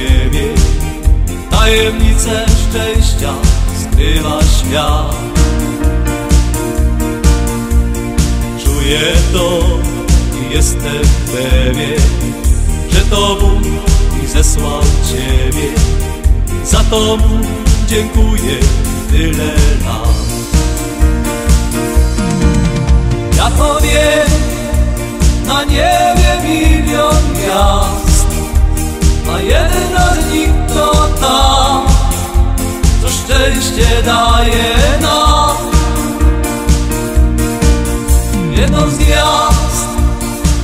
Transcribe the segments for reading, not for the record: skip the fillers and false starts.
niebie. Tajemnicę szczęścia skrywa świat. Czuję to i jestem pewien, że to Bóg mi zesłał Ciebie. Za to Mu dziękuję tyle lat. Ja powiem na niebie milion gwiazd, a jedna z nich to ta, co szczęście daje nam. Jedną z gwiazd,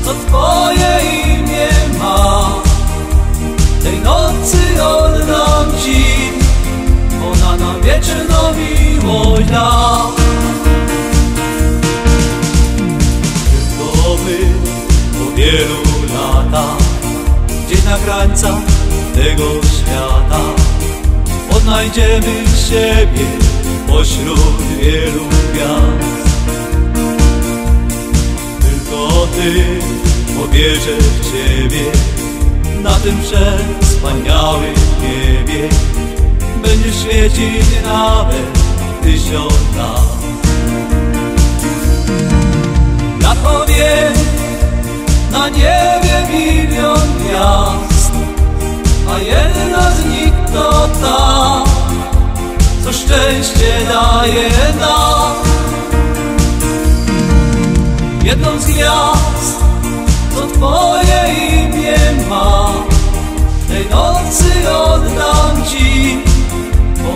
co Twoje imię ma, tej nocy oddam Ci, ona nam wieczną miłość da. Tylko my po wielu latach, gdzieś na krańcach tego świata, odnajdziemy siebie pośród wielu gwiazd. Tylko Ty, powierzę w Ciebie, na tym przewspaniałym niebie będziesz świecić nawet 1000 lat. Ja powiem na niebie milion gwiazd, a jedna z nich to ta, co szczęście daje nam. Jedną z gwiazd, co Twoje imię ma, tej nocy oddam Ci,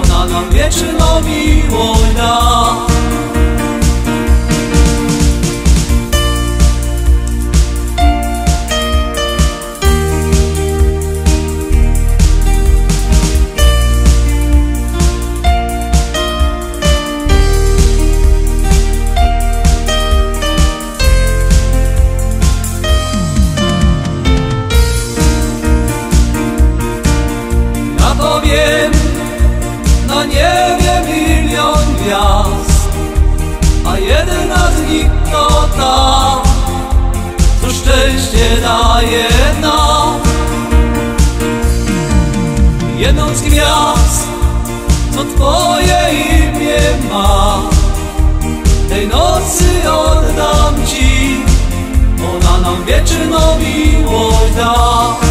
ona nam wieczną miłość da. Powiem na niebie milion gwiazd, a jedna z nich to ta, co szczęście daje nam. Jedną z gwiazd, co Twoje imię ma, tej nocy oddam Ci, ona nam wieczną miłość da.